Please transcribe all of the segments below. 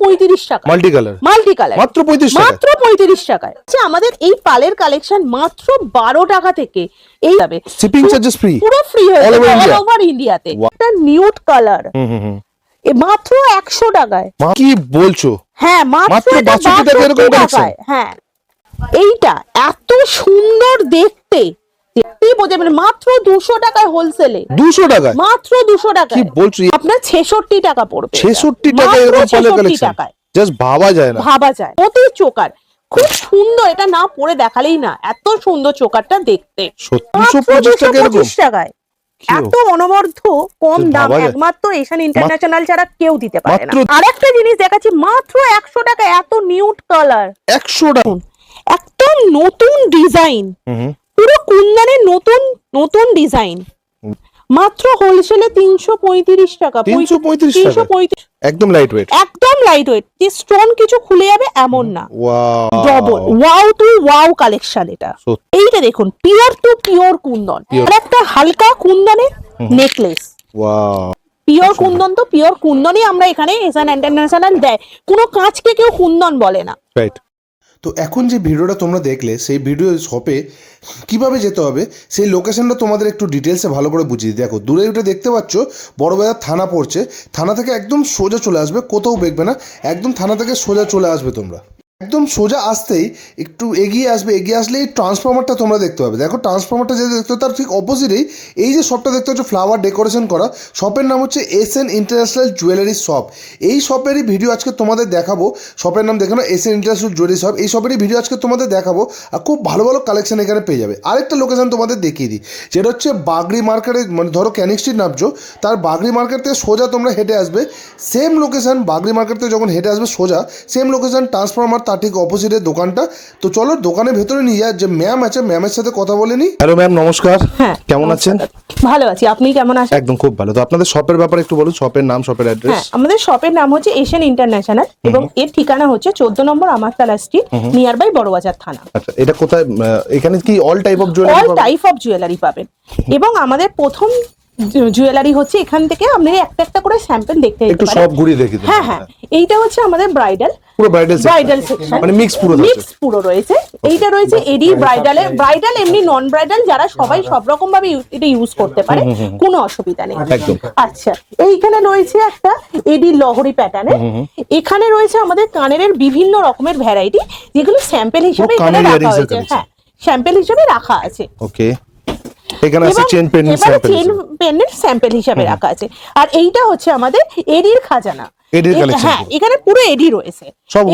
35 টাকা। Multi colour মাত্র 35 টাকা, মাত্র 35 টাকায়। আচ্ছা, আমাদের এই পালের কালেকশন মাত্র 12 টাকা থেকে এই যাবে। শিপিং চার্জেস ফ্রি, পুরো ফ্রি হয়ে All over যাবে India? অল ওভার ইন্ডিয়াতে। এটা নিউড কালার মাত্র 100 টাকায়। কি বলছো? হ্যাঁ, মাত্র 62 টাকা এরকম কালেকশন। হ্যাঁ, এইটা এত সুন্দর দেখতে, দেখতেই বোঝা যাবে। মাত্র 200 টাকায় হোলসেলে। 200 টাকা? মাত্র 200 টাকায়। কি বলছো? আপনার 66 টাকা পড়বে। 66 টাকা এরকম পালের কালেকশন, জাস্ট ভাবা যায় না। ভাবা যায়। অতি চোকার, খুব সুন্দর। এটা না পরে দেখালেই না, এত সুন্দর চোকারটা দেখতে। 225 টাকা এরকম? 225 টাকায় এত অনবদ্য কম দাম একমাত্র এশিয়ান ইন্টারন্যাশনাল ছাড়া কেউ দিতে পারে না। আরেকটা জিনিস দেখাচ্ছি, মাত্র 100 টাকা এত নিউড কালার। 100 টাকা? একদম নতুন ডিজাইন, পুরো কুন্দনের নতুন নতুন ডিজাইন। মাত্র হোলসেলে 335 টাকা। 335 একদম লাইট ওয়েট, একদম লাইট ওয়েট। যে স্টোন কিছু খুলে যাবে এমন না। Wow, double wow to wow collection এটা। এইটা দেখুন, পিওর টু পিওর কুন্দন। আর একটা হালকা কুন্দনের নেকলেস। ওয়াও, পিওর কুন্দন তো পিওর কুন্দনই আমরা এখানে এশিয়ান ইন্টারন্যাশনাল দেয়। কোনো কাঁচকে কেউ কুন্দন বলে না। রাইট। তো এখন যে ভিডিওটা তোমরা দেখলে, সেই ভিডিও শপে কিভাবে যেতে হবে সেই লোকেশনটা তোমাদের একটু ডিটেলসে ভালো করে বুঝিয়ে দিই। দেখো, দূরে ওটা দেখতে পাচ্ছ বড়বাজার থানা পড়ছে। থানা থেকে একদম সোজা চলে আসবে, কোথাও দেখবে না, একদম থানা থেকে সোজা চলে আসবে। তোমরা একদম সোজা আসতেই একটু এগিয়ে আসবে, এগিয়ে আসলে এই ট্রান্সফরমারটা তোমরা দেখতে পাবে। দেখো, ট্রান্সফরমারটা যে দেখতে, তার ঠিক অপোজিটেই এই যে শপটা দেখতে পাচ্ছ, ফ্লাওয়ার ডেকোরেশন করা। শপের নাম হচ্ছে এসএন ইন্টারন্যাশনাল জুয়েলারি শপ। এই শপেরই ভিডিও আজকে তোমাদের দেখাবো। শপের নাম দেখো না, এসএন ইন্টারন্যাশনাল জুয়েলারি শপ। এই শপেরই ভিডিও আজকে তোমাদের দেখাবো। আর খুব ভালো ভালো কালেকশন এখানে পেয়ে যাবে। আরেকটা লোকেশন তোমাদের দেখিয়ে দিই, যেটা হচ্ছে বাগড়ি মার্কেটে, মানে ধরো ক্যানিং স্ট্রিট নামছো, তার বাগড়ি মার্কেট থেকে সোজা তোমরা হেঁটে আসবে। সেম লোকেশন, বাগড়ি মার্কেট থেকে যখন হেঁটে আসবে সোজা, সেম লোকেশন ট্রান্সফরমার, তার ঠিক অপোজিটের দোকানটা। তো চলো দোকানের ভেতরে নিয়ে যা, যে ম্যাম আছে, ম্যামের সাথে কথা বলে নি। হ্যালো ম্যাম, নমস্কার। হ্যাঁ, কেমন আছেন? ভালো আছি, আপনি কেমন আছেন? একদম খুব ভালো। তো আপনাদের শপের ব্যাপারে একটু বলুন, শপের নাম, শপের অ্যাড্রেস। হ্যাঁ, আমাদের শপের নাম হচ্ছে এশিয়ান ইন্টারন্যাশনাল এবং এর ঠিকানা হচ্ছে 14 নম্বর আমারতলা স্ট্রিট, নিয়ার বাই বড়বাজার থানা। আচ্ছা, এটা কোথায়? এখানে কি all type of jewellery? All type of jewellery পাবেন। এবং আমাদের প্রথম জুয়েলারি হচ্ছে, এখান থেকে আপনি একটা একটা করে স্যাম্পল দেখতে দিতে একটু পারেন। সব ঘুরিয়ে দেখি। হ্যাঁ হ্যাঁ, এইটা হচ্ছে আমাদের ব্রাইডাল, পুরো ব্রাইডাল সেকশন, মানে মিক্স পুরো রয়েছে। এইটা রয়েছে এডি ব্রাইডাল এমনি নন ব্রাইডাল, যারা সবাই সব রকম ভাবে এটা ইউজ করতে পারে, কোনো অসুবিধা নেই। আচ্ছা, এইখানে রয়েছে একটা এডি লহরি প্যাটার্নের। এখানে রয়েছে আমাদের কানের বিভিন্ন রকমের ভ্যারাইটি, যেগুলো স্যাম্পল হিসেবে এখানে রাখা হয়েছে। হ্যাঁ, স্যাম্পল হিসেবে রাখা আছে। ওকে, এখানে আছে চেন পেনের স্যাম্পল হিসেবে রাখা আছে। আর এইটা হচ্ছে আমাদের এডির খাজানা। হ্যাঁ, এখানে পুরো এডি রয়েছে।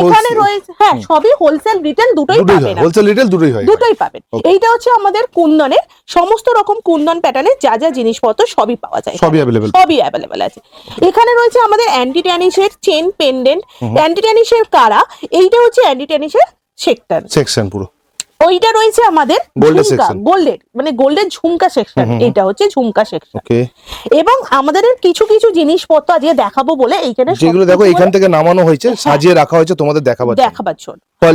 এখানে রয়েছে, হ্যাঁ, সবই হোলসেল রিটেল দুটোই পাবেন। হোলসেল রিটেল দুটোই পাবেন। এইটা হচ্ছে আমাদের কুন্দনের সমস্ত রকম কুন্দন প্যাটার্নের যা যা জিনিসপত্র সবই পাওয়া যায়, সবই অ্যাভেলেবল আছে। এখানে রয়েছে আমাদের অ্যান্টি ট্যানিশের চেন পেন্ডেন্ট, অ্যান্টি ট্যানিশের কারা। এইটা হচ্ছে অ্যান্টি ট্যানিশের সেকশন পুরো। ওইটা রয়েছে আমাদের গোল্ডের ঝুমকা সেকশন। এটা হচ্ছে ঝুমকা সেকশন। এবং আমাদের কিছু কিছু জিনিসপত্র আজকে দেখাবো বলে এইখানে, যেগুলো দেখো এখান থেকে নামানো হয়েছে, সাজিয়ে রাখা হয়েছে তোমাদের দেখাবার জন্য। পাল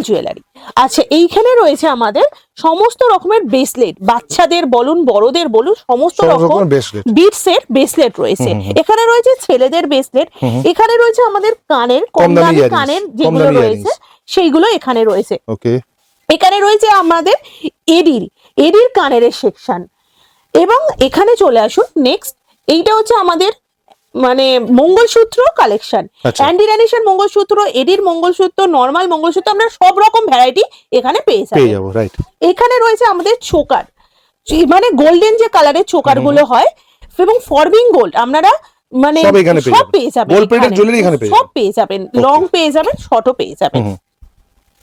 জুয়েলারি। আচ্ছা, এইখানে রয়েছে আমাদের সমস্ত রকমের ব্রেসলেট, বাচ্চাদের বলুন বড়দের বলুন, সমস্ত রকম বিটসের ব্রেসলেট রয়েছে। এখানে রয়েছে ছেলেদের ব্রেসলেট। এখানে রয়েছে আমাদের কম দামি কানের যেগুলো রয়েছে, সেইগুলো এখানে রয়েছে। এখানে রয়েছে আমাদের এডির কানের সেকশন। এবং এখানে চলে আসুন নেক্সট, এইটা হচ্ছে আমাদের মানে মঙ্গলসূত্র কালেকশন। অ্যান্টি ট্যানিশের মঙ্গলসূত্র, এডির মঙ্গলসূত্র, নরমাল মঙ্গলসূত্র, আমরা সব রকম ভ্যারাইটি এখানে পেয়ে যাবো। এখানে রয়েছে আমাদের চোকার, মানে গোল্ডেন যে কালারের চোকার গুলো হয়, এবং ফরবিং গোল্ড আপনারা মানে সব পেয়ে যাবেন, সব পেয়ে যাবেন, লং পেয়ে যাবেন, শর্টও পেয়ে যাবেন।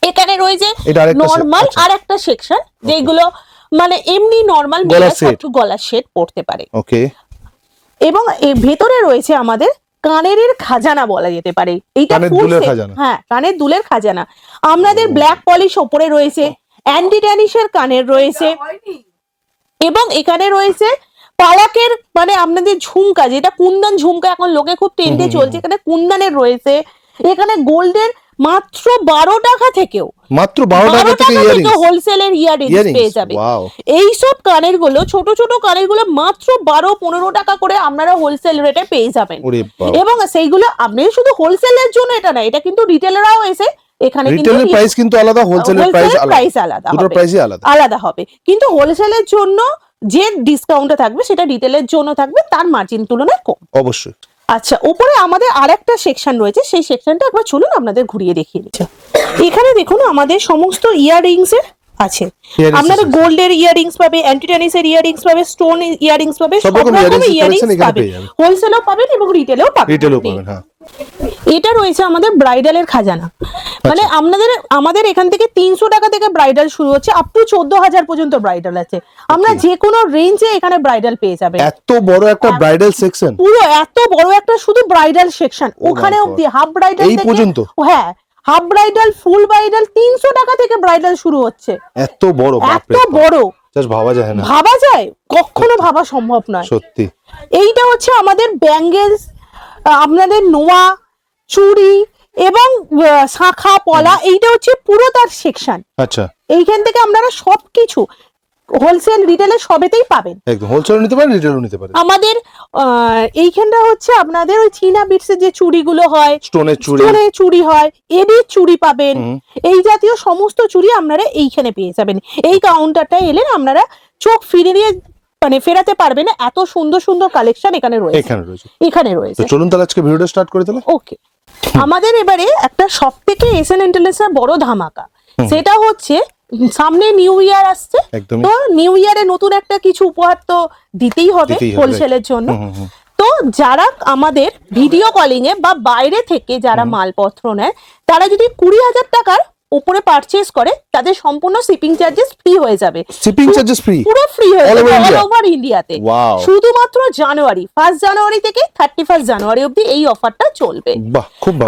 এখানে রয়েছে নরমাল আর একটা সেকশন, যেগুলো মানে এমনি নরমাল গলার সেট পড়তে পারে। এবং এর ভেতরে রয়েছে আমাদের কানের খাজানা বলা যেতে পারে। এইটা ফুল সেট। হ্যাঁ, কানের দুলের খাজানা। আমাদের ব্ল্যাক পলিশ ওপরে রয়েছে, অ্যান্টি ট্যানিশের কানের রয়েছে, এবং এখানে রয়েছে পালাকের মানে আপনাদের ঝুমকা, যেটা কুন্দন ঝুমকা এখন লোকে খুব ট্রেন্ডে চলছে, এখানে কুন্দনের রয়েছে। এখানে গোল্ডের মাত্র 12 টাকা থেকেও, মাত্র 12 টাকা থেকে হোলসেলের ইয়াররিংস পেয়ে যাবে। এই সব কানের গুলো, ছোট ছোট কানের গুলো মাত্র 12-15 টাকা করে আপনারা হোলসেল রেটে পেয়ে যাবেন। এবং সেইগুলো আপনি শুধু হোলসেলের জন্য এটা না, এটা কিন্তু রিটেলাররাও এসে এখানে কিন্তু রিটেলের প্রাইস কিন্তু আলাদা, হোলসেলের প্রাইস আলাদা, দুটোর প্রাইসই আলাদা হবে। কিন্তু হোলসেলের জন্য যে ডিসকাউন্টটা থাকবে সেটা রিটেলের জন্য থাকবে তার মার্জিন তুলনায় কম অবশ্যই। আচ্ছা, উপরে আমাদের আরেকটা সেকশন রয়েছে, সেই সেকশনটা একবার চলুন আপনাদের ঘুরিয়ে দেখিয়ে দিচ্ছি। এখানে দেখুন আমাদের সমস্ত ইয়াররিংস এর আছে, আপনাদের গোল্ডের ইয়াররিংস পাবে, অ্যান্টিটেনিসের ইয়াররিংস পাবে, স্টোন ইয়াররিংস পাবে, সব রকমের ইয়াররিংস পাবে, হোলসেলও পাবেন এবং রিটেলও পাবেন। হ্যাঁ, এটা রয়েছে আমাদের ব্রাইডালের খাজানা। মানে আমাদের এখান থেকে 300 টাকা থেকে ব্রাইডাল শুরু হচ্ছে, আপ টু 14,000 পর্যন্ত ব্রাইডাল আছে। আমরা যে কোনো রেঞ্জে এখানে ব্রাইডাল পেয়ে যাবেন। এত বড় একটা ব্রাইডাল সেকশন, পুরো এত বড় একটা শুধু ব্রাইডাল সেকশন, ওখানে অবধি হাফ ব্রাইডাল এই পর্যন্ত। হ্যাঁ, হাফ ব্রাইডাল, ফুল ব্রাইডাল 300 টাকা থেকে ব্রাইডাল শুরু হচ্ছে। এত বড়, এত বড়, জাস্ট ভাবা যায় না, ভাবা যায়, কখনো ভাবা সম্ভব নয় সত্যি। এইটা হচ্ছে আমাদের ব্যাঙ্গেলস, আপনাদের নোয়া, চুড়ি এবং শাখা পলা, এইটা হচ্ছে পুরো তার সেকশন। আচ্ছা, এইখান থেকে আপনারা সবকিছু হোলসেল রিটেলে সবেতেই পাবেন। একদম হোলসেল নিতে পারেন, রিটেলও নিতে পারেন। আমাদের এইখানটা হচ্ছে আপনাদের ওই চীনা বিটসের যে চুড়িগুলো হয়, স্টোনের চুড়ি হয়, এডির চুড়ি পাবেন, এই জাতীয় সমস্ত চুড়ি আপনারা এইখানে পেয়ে যাবেন। এই কাউন্টারটা এলে আপনারা চোখ ফিরিয়ে মানে ফেরাতে পারবে না, এত সুন্দর সুন্দর কালেকশন এখানে রয়েছে। তো চলুন তাহলে আজকে ভিডিওটা স্টার্ট করে দিলাম। ওকে, আমাদের এবারে একটা সবথেকে এসএন ইন্টারন্যাশনাল বড় ধামাকা, সেটা হচ্ছে সামনে নিউ ইয়ার আসছে, তো নিউ ইয়ারে নতুন একটা কিছু উপহার তো দিতেই হবে হোলসেলের জন্য। তো যারা আমাদের ভিডিও কলিং এ বা বাইরে থেকে যারা মালপত্র নেয়, তারা যদি 20,000 টাকার উপরে পারচেজ করে, তাদের সম্পূর্ণ শিপিং চার্জেস ফ্রি হয়ে যাবে। শিপিং চার্জেস ফ্রি, পুরো ফ্রি হয়ে যাবে অল ওভার ইন্ডিয়াতে। শুধুমাত্র জানুয়ারি 1 জানুয়ারি থেকে 31 জানুয়ারি অবধি এই অফারটা চলবে।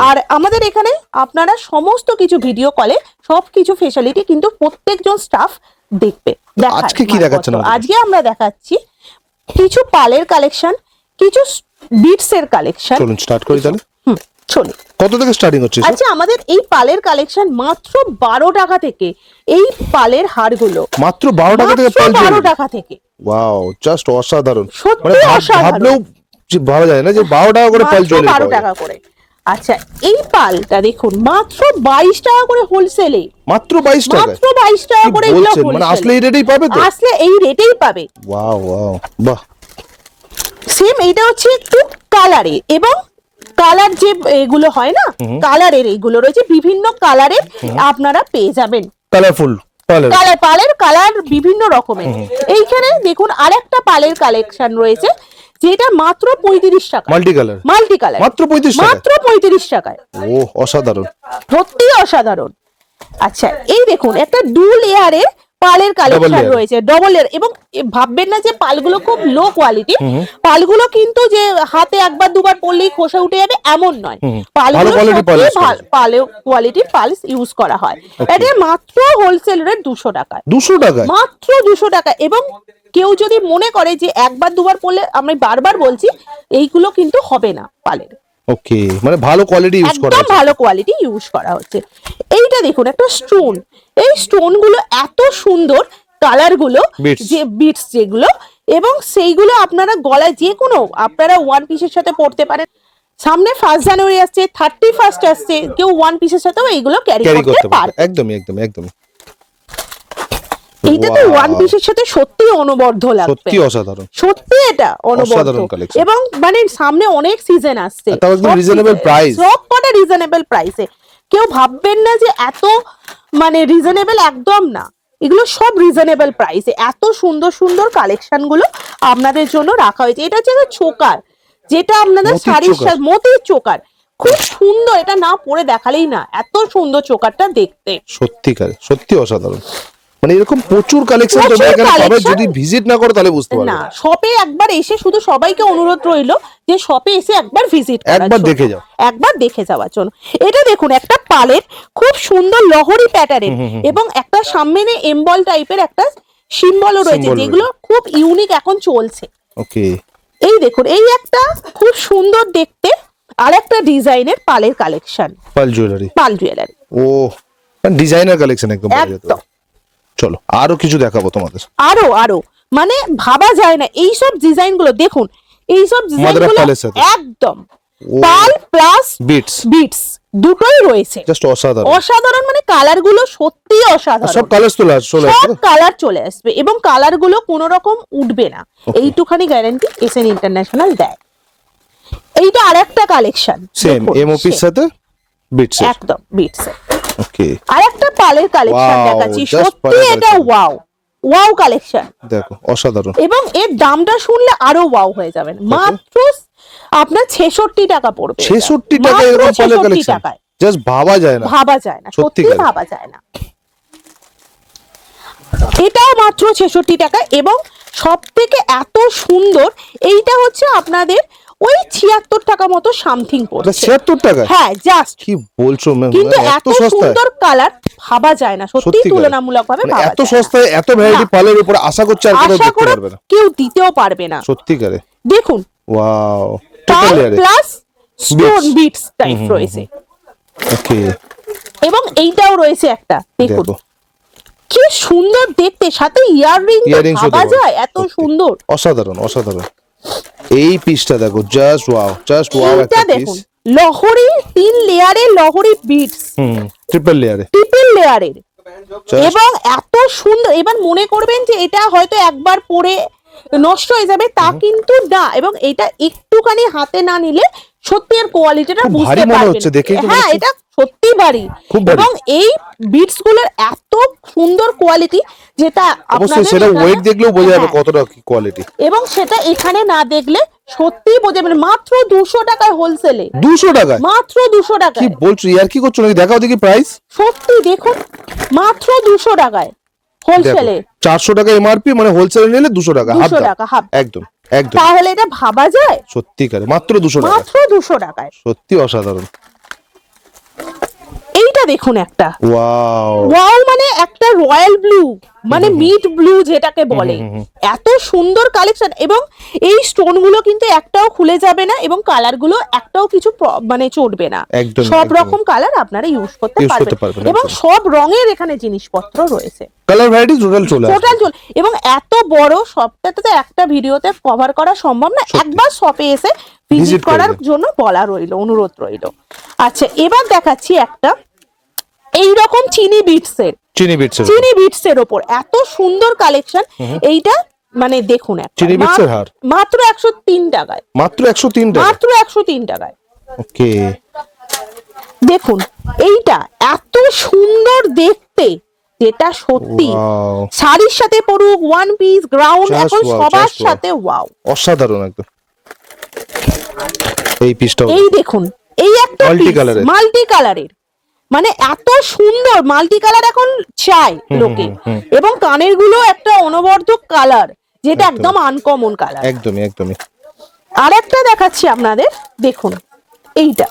আর আমাদের এখানে আপনারা সমস্ত কিছু ভিডিও কলে সবকিছু ফেসিলিটি কিন্তু প্রত্যেকজন স্টাফ দেখবে। আজকে কি দেখাচ্ছেন? আজকে আমরা দেখাচ্ছি কিছু পালের কালেকশন, কিছু বিটস এর কালেকশন। চলুন স্টার্ট করি তাহলে। চলুন, কত থেকে স্টার্টিং হচ্ছে? আচ্ছা, আমাদের এই পালের কালেকশন মাত্র 12 টাকা থেকে, এই পালের হারগুলো মাত্র 12 টাকা থেকে, 12 টাকা থেকে। ওয়াও, জাস্ট অসাধারণ, সত্যি অসাধারণ, ভাবলেও ভাবা যায় না যে 12 টাকা করে পাল জুয়েলারি, 12 টাকা করে। আচ্ছা, এই পালটা দেখুন মাত্র 22 টাকা করে হোলসেলে, মাত্র 22 টাকা, মাত্র 22 টাকা করে এগুলো হোলসেল। মানে আসলে এই রেটেই পাবে তো? আসলে এই রেটেই পাবে। ওয়াও ওয়াও, বাহ। সেম এইটা হচ্ছে একটু কালারে, এবং কালার যে এগুলো হয় না, কালারের এইগুলো রয়েছে, বিভিন্ন কালারের আপনারা পেয়ে যাবেন। কালারফুল পালের কালার বিভিন্ন রকমের। এইখানে দেখুন আরেকটা পালের কালেকশন রয়েছে, যেটা মাত্র 35 টাকা, মাল্টি কালার মাত্র 35 টাকায়। ও, অসাধারণ, সত্যি অসাধারণ। আচ্ছা, এই দেখুন একটা ডু লেয়ারের পালের কালেকশন রয়েছে, ডবল লেয়ার। এবং ভাববেন না যে পালগুলো খুব লো কোয়ালিটি, পালগুলো কিন্তু যে হাতে একবার দুবার পরলেই খোসা উঠে যাবে এমন নয়, পালগুলো ভালো কোয়ালিটির পালস ইউজ করা হয়। এটা মাত্র হোলসেল রেট 200 টাকায়, মাত্র 200 টাকা। এবং কেউ যদি মনে করে যে একবার দুবার পরলে, আমি বারবার বলছি, এইগুলো কিন্তু হবে না পালের। ওকে, মানে ভালো কোয়ালিটি ইউজ করা হচ্ছে, ভালো কোয়ালিটি ইউজ করা হচ্ছে। এইটা দেখুন একটা স্টোন, এই স্টোন গুলো এত সুন্দর, কালার গুলো, যে বিটস যেগুলো, এবং সেইগুলো আপনারা গলায় যে কোনো আপনারা ওয়ান পিসের সাথে পরতে পারেন। সামনে 1 জানুয়ারি আসছে, 31 আসছে, কেউ ওয়ান পিসের সাথেও এইগুলো ক্যারি করতে পারে। একদমই। এইটা তো ওয়ান পিসের সাথে সত্যি অনবদ্য লাগবে, সত্যি অসাধারণ, সত্যি এটা অনবদ্য। এবং মানে সামনে অনেক সিজন আসছে, রিজনেবল প্রাইস, সবকটা রিজনেবল প্রাইসে। কেউ ভাববেন না যে এত মানে রিজনেবল, একদম না, এগুলো সব রিজনেবল প্রাইসে। এত সুন্দর সুন্দর কালেকশন গুলো আপনাদের জন্য রাখা হয়েছে। এটা হচ্ছে চোকার, যেটা আপনাদের শাড়ির সাথে মোতির চোকার, খুব সুন্দর। এটা না পরে দেখালেই না, এত সুন্দর চোকারটা দেখতে, সত্যি অসাধারণ। মানে এরকম প্রচুর কালেকশন তোমরা এখানে পাবে, যদি ভিজিট না করো তাহলে বুঝতে পারবে না। শপে একবার এসে, শুধু সবাইকে অনুরোধ রইল যে শপে এসে একবার ভিজিট করার, একবার দেখে যাওয়ার জন্য। এটা দেখুন একটা পালের খুব সুন্দর লহরি প্যাটার্নের, এবং একটা সামনে এমবল টাইপের একটা সিম্বলও রয়েছে, যেগুলো খুব ইউনিক এখন চলছে। ওকে, এই দেখুন, এই একটা খুব সুন্দর দেখতে আরেকটা ডিজাইনের পালের কালেকশন, পাল জুয়েলারি। পাল জুয়েলারি, ও ডিজাইনার কালেকশন একদম। একদম। চলো আরো কিছু দেখাবো তোমাদের। আরো মানে ভাবা যায় না এইসব ডিজাইন গুলো দেখুন, এইসব ডিজাইন গুলো একদম পাল প্লাস বিটস দুটোই রয়েছে, জাস্ট অসাধারণ। অসাধারণ মানে কালার গুলো সত্যি অসাধারণ, সব কালার সব কালার চলে আসবে এবং কালার গুলো কোনো রকম উঠবে না, এইটুখানি গ্যারান্টি এসএন ইন্টারন্যাশনাল দেয়। এইটা আরেকটা কালেকশন, সেম এমওপির সাথে বিটস, একদম বিটস। ওকে, আরেকটা পালের কালেকশন দেখাচ্ছি, সত্যি এটা ওয়াও ওয়াও কালেকশন, দেখো অসাধারণ। এবং এর দামটা শুনলে আরো ওয়াও হয়ে যাবেন, মাত্র আপনার 66 টাকা পড়বে। 66 টাকা এরকম পালের কালেকশন, জাস্ট ভাবা যায় না, সত্যি ভাবা যায় না। এটাও মাত্র 66 টাকা এবং সবথেকে এত সুন্দর, এইটা হচ্ছে আপনাদের ওই 76 টাকা মতো সামথিং পড়ছে। 76 টাকা? হ্যাঁ, জাস্ট কি বলছো ম্যাম, কিন্তু এত সুন্দর কালার ভাবা যায় না, সত্যি তুলনামূলকভাভাবে ভাবা যায় না। এত সস্তায় এত ভ্যারাইটি পালের উপর আশা করছি আর কেউ দিতে পারবে না, কেউ দিতেও পারবে না সত্যিকারে। দেখুন ওয়াও, পাল প্লাস স্টোন বিটস টাইপ রয়েছে। ওকে, এবং এইটাও রয়েছে একটা, দেখুন কি সুন্দর দেখতে, সাথে ইয়াররিং ভাবা যায় এত সুন্দর, অসাধারণ অসাধারণ। এই পিসটা দেখো, জাস্ট ওয়াও, জাস্ট ওয়াও। একটা পিস লহরি 3 লেয়ারের লহরি বিটস, ট্রিপল লেয়ারের, এবং এত সুন্দর। এবার মনে করবেন যে এটা হয়তো একবার পরে নষ্ট হয়ে যাবে, তা কিন্তু না, এবং এটা একটুখানি হাতে না নিলে সত্যি এর কোয়ালিটিটা বুঝতে পারবেন। হ্যাঁ, এটা সত্যি ভারী, এবং এই বিটস গুলোর এত সুন্দর কোয়ালিটি, যেটা আপনাদের সেটা ওয়েট দেখলেও বোঝা যাবে কতটা কোয়ালিটি, এবং সেটা এখানে না দেখলে সত্যি বোঝা যাবে। মাত্র 200 টাকায় হোলসেলে, 200 টাকা, মাত্র 200 টাকা। কি বলছো, ইয়ার কি করছো নাকি? দেখাও দেখি প্রাইস। সত্যি দেখুন, মাত্র 200 টাকায় হোলসেলে। 400 টাকা এমআরপি, মানে হোলসেলে নিলে 200 টাকা, 200 টাকা হাফ, একদম একদম। তাহলে এটা ভাবা যায়? সত্যিকারে মাত্র 200 টাকা, মাত্র 200 টাকায়, সত্যি অসাধারণ। এইটা দেখুন একটা ওয়াও, ওয়াও মানে একটা রয়্যাল ব্লু, মানে মিড ব্লু যেটাকে বলে, এত সুন্দর কালেকশন। এবং এই স্টোন গুলো কিন্তু একটাও খুলে যাবে না, এবং কালার গুলো একটাও কিছু মানে চটবে না, সব রকম কালার আপনারা ইউজ করতে পারবেন, এবং সব রঙের এখানে জিনিসপত্র রয়েছে, কালার ভ্যারাইটি টোটাল চলে। এবং এত বড় সবটা তো একটা ভিডিওতে কভার করা সম্ভব না, একবার শপে এসে ভিজিট করার জন্য বলা রইল, অনুরোধ রইল। আচ্ছা, এবার দেখাচ্ছি একটা এইরকম চিনি বিটস এর ওপর এত সুন্দর কালেকশন। এইটা মানে দেখুন, চিনি বিটস এর হার মাত্র 103 টাকায়, মাত্র 103 টাকা, মাত্র 103 টাকায়। ওকে, দেখুন এইটা এত সুন্দর দেখতে, যেটা সত্যি শাড়ির সাথে পরুক, ওয়ান পিস, গ্রাউন্ড, এখন সবার সাথে ওয়াও, অসাধারণ একদম। এই পিসটা, এই দেখুন, এই একটা মাল্টি কালারের, মানে এত সুন্দর মাল্টি কালার এখন চাই লোকে, এবং কানের গুলো একটা অনবদ্য কালার, যেটা একদম আনকমন কালার, একদমই একদমই। আরেকটা দেখাচ্ছি আপনাদের, দেখুন এইটা,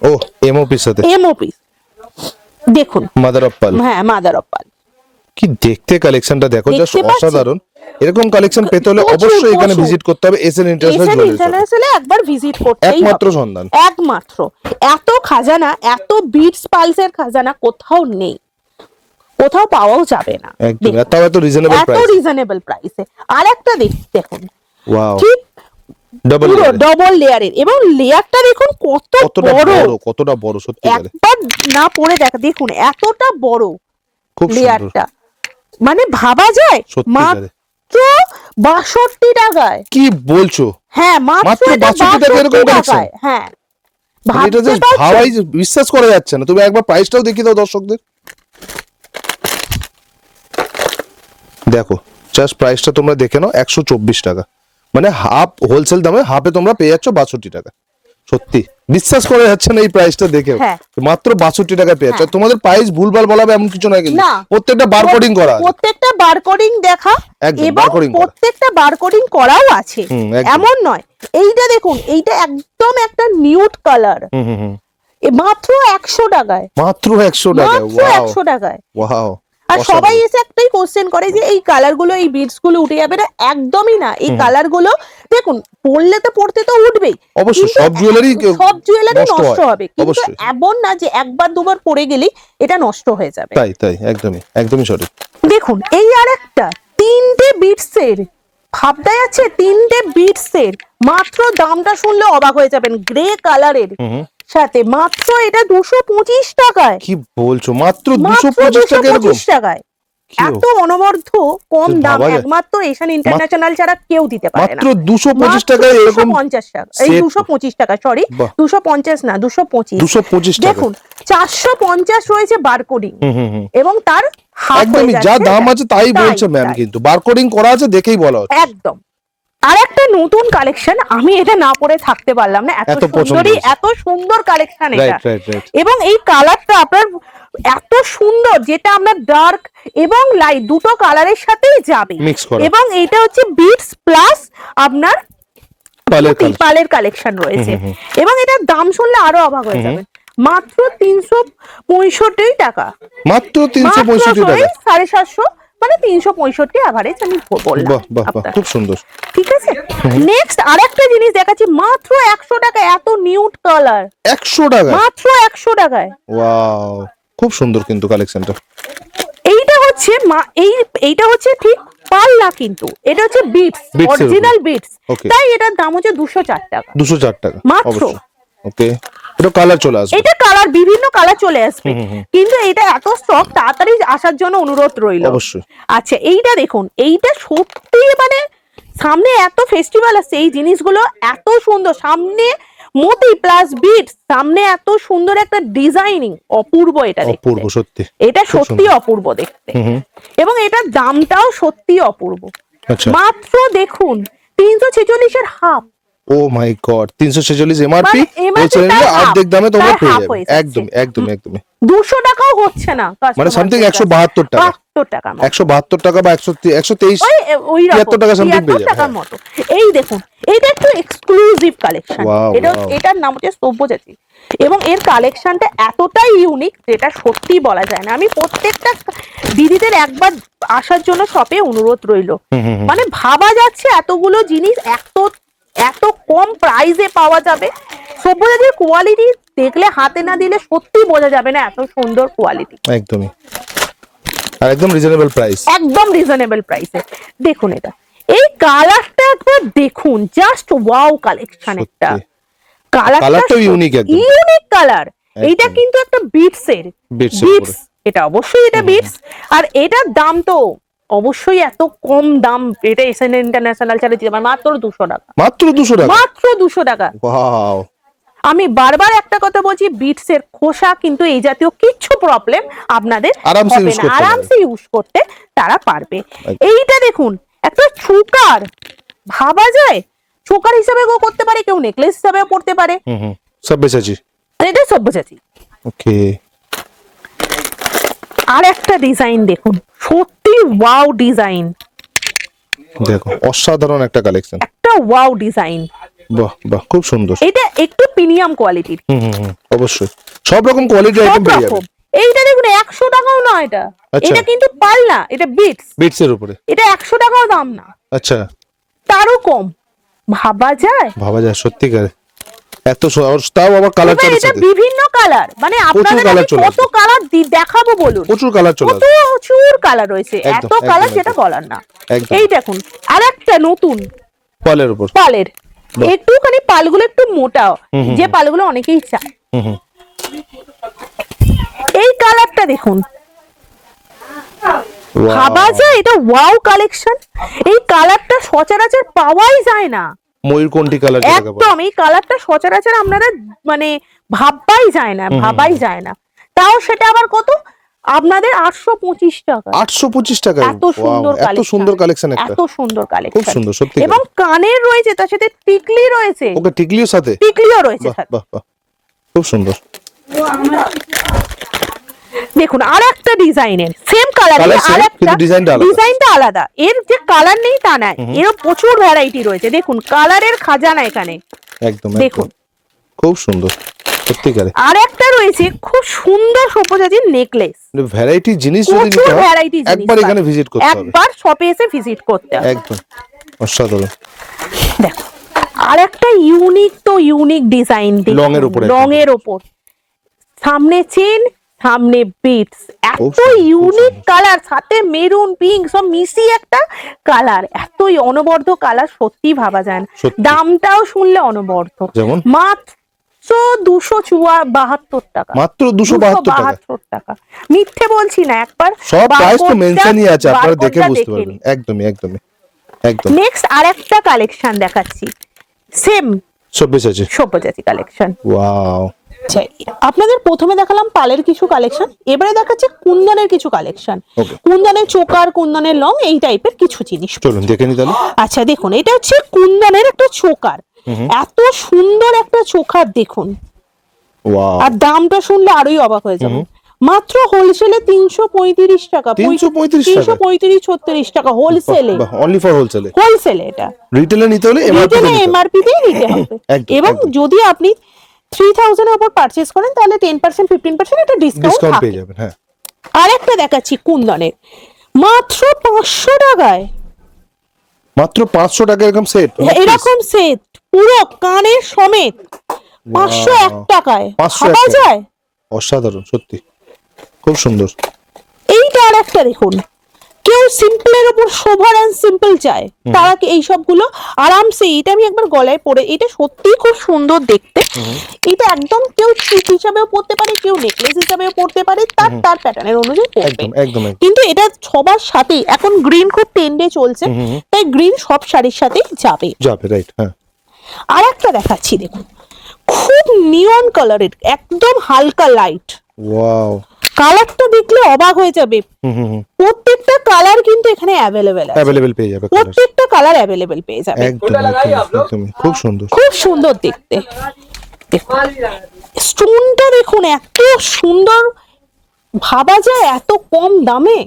ও এমওপি সাথে, এমওপি দেখুন, মাদার অফ পার্ল, হ্যাঁ মাদার অফ পার্ল। কি দেখতে কালেকশনটা দেখো, জাস্ট অসাধারণ। এরকম কালেকশন পেতে হলে অবশ্যই এখানে ভিজিট করতে হবে, এসএন ইন্টারন্যাশনালে একবার ভিজিট করতেই হবে, একমাত্র সন্ধান, একমাত্র। এত খাজানা, এত বিটস পালসের খাজানা কোথাও নেই, কোথাও পাওয়াও যাবে না, একদম। তাও এত রিজনেবল প্রাইসে। আরেকটা দেখুন, ওয়াও, ঠিক ডাবল লেয়ারের, এবং লেয়ারটা দেখুন কতটা বড়, সত্যি একবার না পরে দেখুন এতটা বড় লেয়ারটা, মানে ভাবা যায় মাত্র 62 টাকায়। কি বলছো? হ্যাঁ, মাত্র 62 টাকা এরকম কালেকশন। হ্যাঁ, এটা জাস্ট ভাবাই বিশ্বাস করা যাচ্ছে না। তুমি একবার প্রাইসটাও দেখিয়ে দাও দর্শকদের। দেখো, জাস্ট প্রাইসটা তোমরা দেখে নাও, 124 টাকা, মানে হাফ হোলসেল দামে, হাফে তোমরা পেয়ে যাচ্ছ 62 টাকা। সত্যি বিশ্বাস করা যাচ্ছে না এই প্রাইসটা দেখে, মাত্র 62 টাকা পেয়ে যাচ্ছ। তোমাদের প্রাইস ভুলভাল বলাবে এমন কিছু নয়, কিন্তু প্রত্যেকটা বারকোডিং করা আছে, প্রত্যেকটা বারকোডিং দেখা, এবং প্রত্যেকটা বারকোডিং করাও আছে, এমন নয়। এইটা দেখুন, এইটা একদম একটা নিউড কালার, মাত্র 100 টাকায়, মাত্র 100 টাকায়, 100 টাকায়। ওয়াও, আর সবাই এসে একটাই কোশ্চেন করে যে এই কালার গুলো, এই বিটস গুলো উঠে যাবে না, একদমই না। এই কালার গুলো দেখুন পরলে তো পড়তে তো উঠবেই, অবশ্যই সব জুয়েলারি নষ্ট হবে, কিন্তু এমন না যে একবার দুবার পরে গেলেই এটা নষ্ট হয়ে যাবে। তাই তাই একদমই সঠিক। দেখুন এই আরেকটা 3টে বিটসের, ভাবতে যাচ্ছে 3টে বিটসের, মাত্র দামটা শুনলে অবাক হয়ে যাবেন, গ্রে কালারের সাথে মাত্র এটা 225 টাকায়। কি বলছো? মাত্র 225 টাকায়? এত অনবদ্য কম দাম একমাত্র এশিয়ান ইন্টারন্যাশনাল ছাড়া কেউ দিতে পারে না। মাত্র 225 টাকায় এরকম 250 টাকা, এই 225 টাকা, সরি 250 না 225 টাকা। দেখুন 450 রয়েছে বারকোডিং এবং তার একদমই যা দাম আছে তাই বলছে ম্যাম, কিন্তু বারকোডিং করা আছে দেখেই বলা হচ্ছে। একদম। আর একটা নতুন কালেকশন, আমি এটা না পরে থাকতে পারলাম না, এত সুন্দর কালেকশন এটা। এবং এই কালারটা আপনার এত সুন্দর, যেটা আমরা ডার্ক এবং লাইট দুটো কালারের সাথেই যাবে, এবং এটা হচ্ছে বিটস প্লাস আপনার পালের কালেকশন রয়েছে, এবং এটার দাম শুনলে আরো অবাক হয়ে যাবেন, মাত্র 365 টাকা। মাত্র 365 টাকা, 750, মানে 365 এভারেজ আমি বললাম। খুব সুন্দর, ঠিক আছে। নেক্সট আরেকটা জিনিস দেখাচ্ছি, মাত্র 100 টাকা, এত নিউড কালার, 100 টাকা, মাত্র 100 টাকায়। ওয়াও, খুব সুন্দর কিন্তু কালেকশনটা। এইটা হচ্ছে ঠিক পাল না, কিন্তু এটা হচ্ছে বিটস, অরিজিনাল বিটস, তাই এটার দাম হচ্ছে 204 টাকা। 204 টাকা মাত্র। ওকে, এটা কালার চলে আসবে, এটা কালার বিভিন্ন কালার চলে আসবে, কিন্তু এটা এত স্টক তাড়াতাড়ি আসার জন্য অনুরোধ রইল অবশ্যই। আচ্ছা এইটা দেখুন, এইটা সত্যি মানে সামনে এত ফেস্টিভ্যাল আসছে, এই জিনিসগুলো এত সুন্দর, সামনে মোতি প্লাস বিটস, সামনে এত সুন্দর একটা ডিজাইনিং, অপূর্ব এটা দেখতে, অপূর্ব সত্যি, এটা সত্যি অপূর্ব দেখতে, এবং এটার দামটাও সত্যি অপূর্ব। মাত্র দেখুন 346 এর হাফ। ও মাই গড, 346 এমআরপি, এই চ্যানেলে অর্ধেক দামে তোমরা পেয়ে যাবে। একদম 200 টাকাও হচ্ছে না, মানে সামথিং 172 টাকা, 172 টাকা বা 123 73 টাকা সামথিং পেয়ে যাবে টাকার মতো। এই দেখুন, এটা একটু এক্সক্লুসিভ কালেকশন, এটার নাম হচ্ছে সব্যসাচী, এবং এর কালেকশনটা এতটাই ইউনিক যেটা সত্যি বলা যায় না। আমি প্রত্যেকটা দিদিদের একবার আসার জন্য শপে অনুরোধ রইল, মানে ভাবা যাচ্ছে এতগুলো জিনিস এত কম প্রাইসে পাওয়া যাবে। সব্যসাচীর কোয়ালিটি দেখলে হাতে না দিলে সত্যি বোঝা যাবে না, এত সুন্দর কোয়ালিটি। একদমই, আর একদম রিজনেবল প্রাইস, একদম রিজনেবল প্রাইসে। দেখুন এটা, এই কালারটা একবার দেখুন, জাস্ট ওয়াও কালেকশন একটা। কালারটা ইউনিক, একদম ইউনিক কালার। এটা কিন্তু একটা বিটস, এটা অবশ্যই এটা বিটস, আর এটার দাম তো অবশ্যই এত কম দাম, এটা এশিয়ান ইন্টারন্যাশনাল ছাড়া দিতে পারে মাত্র 200 টাকা, মাত্র 200 টাকা, মাত্র 200 টাকা। ওয়াও। আমি বারবার একটা কথা বলছি, বিটস এর খোসা কিন্তু এই জাতীয় কিছু প্রবলেম আপনাদের আরামসে ইউজ করতে তারা পারবে। এইটা দেখুন, একটা চোকার, ভাবা যায় চোকার হিসেবে করতে পারে, কেউ নেকলেস হিসেবে পড়তে পারে। সব্যসাচী, এটা সব্যসাচী। ওকে, আর একটা ডিজাইন দেখুন, সত্যি ওয়াও ডিজাইন, দেখো অসাধারণ একটা কালেকশন, একটা ওয়াও ডিজাইন, বাহ খুব সুন্দর। এটা একটু প্রিমিয়াম কোয়ালিটির, অবশ্যই সব রকম কোয়ালিটি আইটেম পেয়ে যাবেন। এইটা দেখুন 100 টাকাও না, এটা কিন্তু পাল না, এটা বিটস এর উপরে, এটা 100 টাকাও দাম না, আচ্ছা তারও কম। ভাবা যায় সত্যিকার, এত তাও আবার কালার চলে, এটা বিভিন্ন কালার, মানে আপনাদের কত কালার দেখাবো বলুন, প্রচুর কালার চলে, প্রচুর কালার রয়েছে, এত কালার যেটা বলার না। এই দেখুন আরেকটা নতুন পালের, একটুখানি পালগুলো একটু মোটা, যে পালগুলো অনেকেই চায়। এই কালারটা দেখুন, ভাবা যায় এটা ওয়াও কালেকশন। এই কালারটা সচরাচর পাওয়াই যায় না, ময়ূরকণ্ঠী কালার, একদম এই কালারটা সচরাচর আপনারা মানে ভাবাই যায় না, তাও সেটা আবার কত আপনাদের 825 টাকা, 825 টাকা। এত সুন্দর কালেকশন, এত সুন্দর কালেকশন, খুব সুন্দর সত্যি। এবং কানের রয়েছে, তার সাথে টিকলি রয়েছে, ওকে টিকলিও সাথে, টিকলিও রয়েছে, বাহ খুব সুন্দর। দেখুন আরেকটা ডিজাইনের সেম কালারের, আরেকটা ডিজাইনটা আলাদা, এর যে কালার নেই তা না, এর প্রচুর ভ্যারাইটি রয়েছে। দেখুন কালারের খাজানা এখানে, একদম দেখুন খুব সুন্দর। সত্যিকারে। আর একটা রয়েছে খুব সুন্দর সব্যসাচীর নেকলেস, ভ্যারাইটি জিনিস যদি নিতে হয় একবার এখানে ভিজিট করতে হবে, একবার শপে এসে ভিজিট করতে হবে। একদম অসাধারণ। দেখো আর একটা ইউনিক তো ইউনিক ডিজাইন, লং এর উপর সামনে চেন, সামনে বিটস, এত ইউনিক কালার, সাথে মেরুন পিঙ্ক সব মিশিয়ে একটা কালার, এতই অনবদ্য কালার, সত্যি ভাবা যায় না। দামটাও শুনলে অনবদ্য, মাত্র 272 টাকা, মাত্র 272 টাকা। মিথ্যে বলছি না, একবার সব প্রাইস তো মেনশনই আছে, আপনারা দেখে বুঝতে পারবেন। একদমই একদমই একদম। নেক্সট আরেকটা কালেকশন দেখাচ্ছি, সেম সব্যসাচী কালেকশন। ওয়াও। আপনাদের প্রথমে দেখালাম পালের কিছু কালেকশন, এবারে দেখাচ্ছে কুন্দনের কিছু কালেকশন। কুন্দনের চোকার, কুন্দনের লং, এই টাইপের কিছু জিনিস, চলুন দেখে নিই তাহলে। আচ্ছা দেখুন, এটা হচ্ছে কুন্দনের একটা চোকার, এত সুন্দর একটা চোকার দেখুন, আর দামটা শুনলে আরোই অবাক হয়ে যাবে। মাত্র হোলসেলে 335 টাকা, 335-36 টাকা হোলসেলে, অনলি ফর হোলসেলে। হোলসেলে এটা রিটেলে নিতে হলে এমআরপি দিয়ে নিতে হবে। এবং যদি আপনি 3000 এর উপর পারচেজ করেন তাহলে 10% 15% এটা ডিসকাউন্ট পেয়ে যাবেন। হ্যাঁ, আরেকটা দেখাচ্ছি কুন্দনের, মাত্র 500 টাকায়, মাত্র 500 টাকা এরকম সেট, এরকম সেট পুরো কানের সমেত 501 টাকায়, ভাবা যায়? অসাধারণ, সত্যি খুব সুন্দর। এইটা আরেকটা দেখুন, কেউ সিম্পলের উপর সোভার এন্ড সিম্পল চায়, তারা এই সবগুলো আরামসে, এটা আমি একবার গলায় পরে, এটা সত্যি খুব সুন্দর দেখতে। এটা একদম কেউ চুপ হিসাবেও পড়তে পারে, কেউ নেকলেস হিসাবেও পড়তে পারে, তার প্যাটার্নের অনুযায়ী পড়বে। কিন্তু এটা সবার সাথে, এখন গ্রিন খুব ট্রেন্ডে চলছে, তাই গ্রিন সব শাড়ির সাথে যাবে। রাইট। হ্যাঁ, আরেকটা দেখাচ্ছি দেখুন, খুব নিয়ন কালারের, একদম হালকা লাইট। ওয়াও, কালারটা দেখলে অবাক হয়ে যাবে। প্রত্যেকটা কালার কিন্তু এখানে অ্যাভেলেবেল পেয়ে যাবে, প্রত্যেকটা কালার অ্যাভেলেবেল পেয়ে যাবে। একদম খুব সুন্দর, খুব সুন্দর দেখতে। স্টোনটা দেখুন, এত সুন্দর, ভাবা যায় এত কম দামে।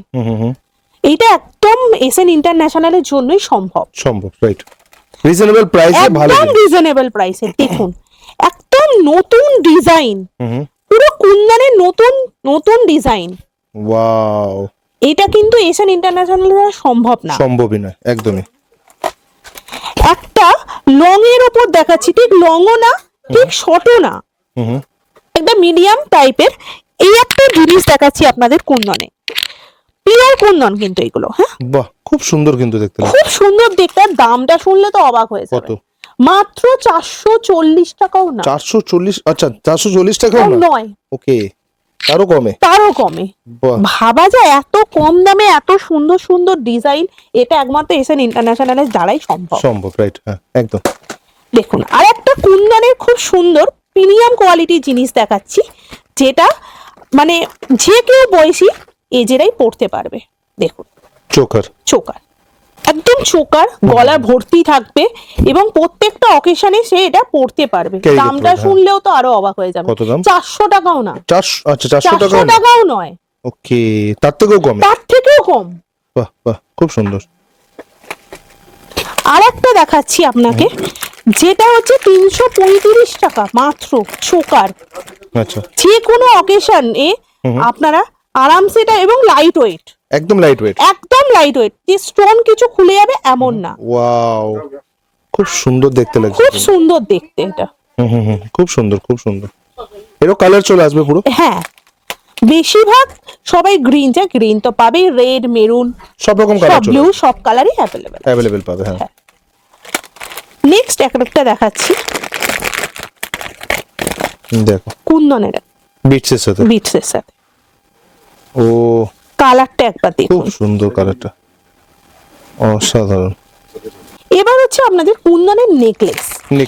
এটা একদম এসএন ইন্টারন্যাশনালের জন্যই সম্ভব, রাইট। রিজনেবল প্রাইসে, ভালো, একদম রিজনেবল প্রাইসে। দেখুন একদম নতুন ডিজাইন, পুরো কুন্দনের নতুন ডিজাইন। ওয়াও, এটা কিন্তু এশিয়ান ইন্টারন্যাশনাল দ্বারা সম্ভবই না, একদমই। একটা লং এর উপর দেখাচ্ছি, ঠিক লংও না ঠিক শর্টও না, একটা মিডিয়াম টাইপের এই একটা জিনিস দেখাচ্ছি আপনাদের কুন্দনে, পিওর কুন্দন কিন্তু এগুলো। হ্যাঁ, বাহ, খুব সুন্দর কিন্তু দেখতে, খুব সুন্দর দেখতে। দামটা শুনলে তো অবাক হয়ে যাবে, মাত্র 440 টাকাও না। 440? আচ্ছা, 440 টাকাও নয়, ওকে, তারও কমে। ভাবা যায় এত কম দামে এত সুন্দর সুন্দর ডিজাইন, এটা একমাত্র এশিয়ান ইন্টারন্যাশনালের দ্বারাই সম্ভব, রাইট। হ্যাঁ, একদম। দেখুন আর একটা কুন্দনের খুব সুন্দর প্রিমিয়াম কোয়ালিটির জিনিস দেখাচ্ছি, যেটা মানে যে কেউ বয়সী এজেরাই পড়তে পারবে। দেখুন চোকার, একদম চোকার, গলা ভর্তি থাকবে এবং প্রত্যেকটা অকেশনে সে এটা পড়তে পারবে। দামটা শুনলেও তো আরো অবাক হয়ে যাবে। 400 টাকাও না। 400 টাকাও নয়, ওকে, তার থেকেও কম। বাহ, খুব সুন্দর। আরেকটা দেখাচ্ছি আপনাকে, যেটা হচ্ছে 335 টাকা মাত্র, চোকার। আচ্ছা, যে কোনো অকেশনে আপনারা আরামসে এটা, এবং লাইট ওয়েট, একদম লাইট ওয়েট, যে স্টোন কিছু খুলে যাবে এমন না। ওয়াও, খুব সুন্দর দেখতে লাগছে, খুব সুন্দর দেখতে এটা। খুব সুন্দর। এরও কালার চলে আসবে পুরো। হ্যাঁ, বেশিরভাগ সবাই গ্রিন চায়, গ্রিন তো পাবে, রেড, মেরুন, সব রকম কালার, ব্লু, সব কালারই অ্যাভেলেবেল পাবে। হ্যাঁ, নেক্সট একটা দেখাচ্ছি, দেখো কুন্দনের বিটসের সাথে। ও, কালারটা একবার দেখুন, খুব সুন্দর কালারটা, অসাধারণ। এবার হচ্ছে আপনাদের কুন্দনের নেক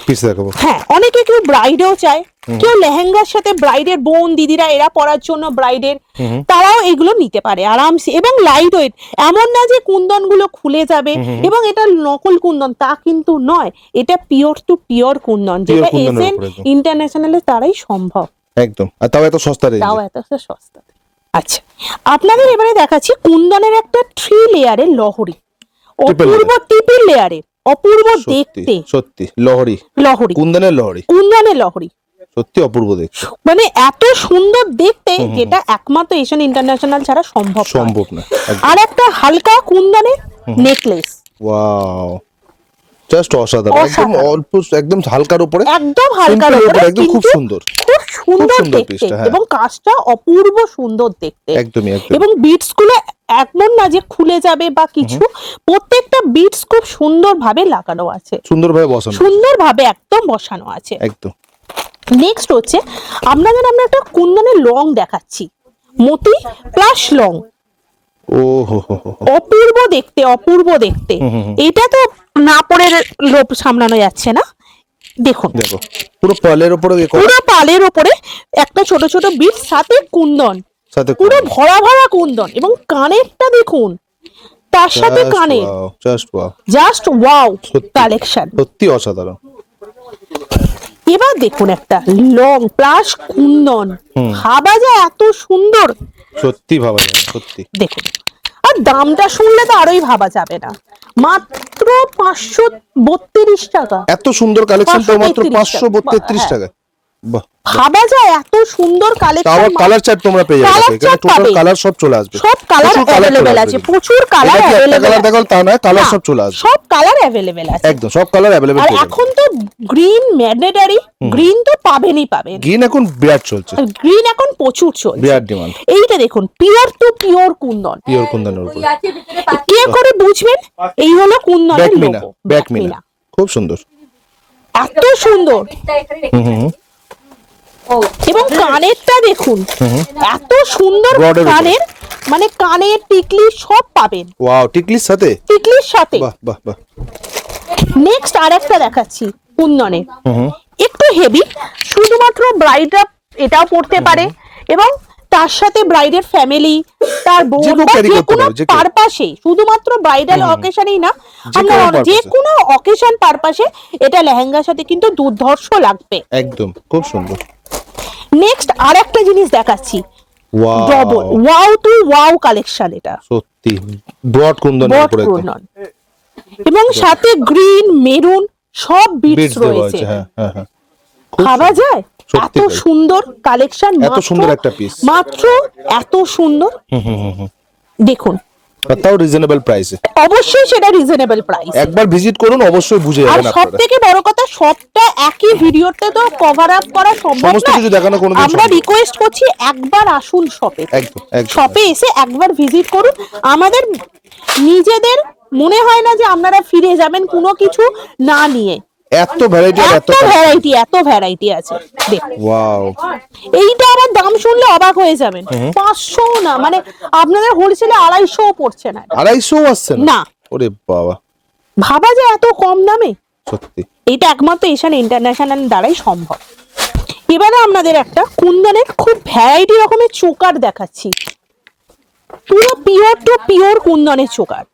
পিস দেখাবো। হ্যাঁ, অনেকে কেউ ব্রাইডেও চায়, কেউ লেহেঙ্গার সাথে ব্রাইডের বোন দিদিরা এরা পরার জন্য ব্রাইডের, তারাও এগুলো নিতে পারে আরামসে, এবং লাইট ওয়েট। এমন না যে কুন্দন গুলো খুলে যাবে এবং এটা নকল কুন্দন, তা কিন্তু নয়, এটা পিওর টু পিওর কুন্দন, যেটা এশিয়ান ইন্টারন্যাশনালে তারাই সম্ভব। একদম, আর তাও এত সস্তা। আচ্ছা, আপনাদের এবারে দেখাচ্ছি কুন্দনের একটা 3 লেয়ারের লহরি, অপূর্ব ট্রিপল লেয়ারের, অপূর্ব দেখতে, সত্যি লহরি, কুন্দনের লহরি। সত্যি অপূর্ব দেখতে, মানে এত সুন্দর দেখতে, যেটা একমাত্র এশিয়ান ইন্টারন্যাশনাল ছাড়া সম্ভব না। আর একটা হালকা কুন্দনের নেকলেস, ওয়াও, জাস্ট অসাধারণ, একদম অল্প, একদম হালকার উপরে, একদম হালকার উপরে, একদম খুব সুন্দর, খুব সুন্দর দেখতে, পিসটা, এবং কাজটা অপূর্ব সুন্দর দেখতে, একদমই। এবং বিটস গুলো এমন না যে খুলে যাবে বা কিছু, প্রত্যেকটা বিটস খুব সুন্দরভাবে লাগানো আছে, সুন্দরভাবে একদম বসানো আছে একদম। নেক্সট হচ্ছে আমরা একটা কুন্দনের লং দেখাচ্ছি, মতি প্লাস লং, অপূর্ব দেখতে, অপূর্ব দেখতে। এটা তো না পরে লোভ সামলানো যাচ্ছে না, দেখুন পুরো পালের উপরে, পুরো পালের উপরে একটা ছোট ছোট বিট, সাথে কুন্দন, পুরো ভরা ভরা কুন্দন, এবং কানেরটা দেখুন, তার সাথে কানের, জাস্ট ওয়াও কালেকশন, সত্যি অসাধারণ। এবার দেখুন একটা লং প্লাস কুন্দন, ভাবা যায় এত সুন্দর, সত্যি ভাবা যায়, সত্যি। দেখুন, আর দামটা শুনলে তো আরোই ভাবা যাবে না, মাত্র 532 টাকা। এত সুন্দর কালেকশন তো মাত্র 532 টাকা, বাহ, ভাবা যায় এত সুন্দর কালেকশন। কালার চার্ট তোমরা পেয়ে যাবে, এখানে টোটাল কালার সব চলে আসবে, সব কালার अवेलेबल আছে, প্রচুর কালার अवेलेबल, কালার দেখো তা নয়, কালার সব চলে আসবে, সব কালার अवेलेबल আছে, একদম সব কালার अवेलेबल। আর এখন তো গ্রিন ম্যান্ডেটরি, গ্রিন তো পাবেনই পাবেন, গ্রিন এখন বিরাট চলছে, গ্রিন এখন প্রচুর চলছে, বিরাট ডিমান্ড। এইটা দেখুন, pure to pure kundan, pure কুন্দনের উপর কি করে বুঝবেন এই হলো কুন্দনের লোগো, ব্যাকমিনা, খুব সুন্দর, এত সুন্দর। এবং কানেরটা দেখুন, এত সুন্দর কানের, মানে কানের টিকলি সব পাবেন, ওয়াও, টিকলির সাথে, বাহ বাহ বাহ। নেক্সট আরেকটা দেখাচ্ছি কুন্দনের, একটু হেভি, শুধুমাত্র ব্রাইডরা এটাও পড়তে পারে, এবং তার সাথে ব্রাইডের ফ্যামিলি, তার বোন, যে কোনো পারপাসে, শুধুমাত্র ব্রাইডাল অকেশনেই না, আমরা যে কোনো অকেশন পারপাসে এটা লেহেঙ্গার সাথে কিন্তু দুর্ধর্ষ লাগবে, একদম খুব সুন্দর। নেক্সট আরেকটা জিনিস দেখাচ্ছি, double wow to wow collection, এটা সত্যি ব্রড কুন্দনের উপরে, এবং সাথে গ্রিন মেরুন সব বিটস রয়েছে, ভাবা যায় এত সুন্দর কালেকশন, এত সুন্দর একটা পিস, মাত্র এত সুন্দর, দেখুন, তাও রিজনেবল প্রাইসে, অবশ্যই সেটা রিজনেবল প্রাইস, একবার ভিজিট করুন, অবশ্যই বুঝে যাবেন আপনারা। আর সবথেকে বড় কথা, সবটা একই ভিডিওতে তো কভার আপ করা সম্ভব না, সমস্ত কিছু দেখানো কোনোদিন আমরা রিকোয়েস্ট করছি একবার আসুন শপে, শপে এসে একবার ভিজিট করুন, আমাদের নিজেদের মনে হয় না যে আপনারা ফিরে যাবেন কোনো কিছু না নিয়ে, এত ভ্যারাইটি আছে, দেখুন, ওয়াও, এইটা আবার দাম শুনলে অবাক হয়ে যাবেন, 500 না, মানে আপনাদের হোলসেলে 250 পড়ছে না, 250 আসছে না, ওরে বাবা, ভাবা যায় এত কম দামে, সত্যি এটা একমাত্র এশিয়ান ইন্টারন্যাশনাল দ্বারাই সম্ভব। এবারে আপনাদের একটা কুন্দনের খুব ভ্যারাইটি রকমের চোকার দেখাচ্ছি, পুরো পিওর টু পিওর কুন্দনের চোকার,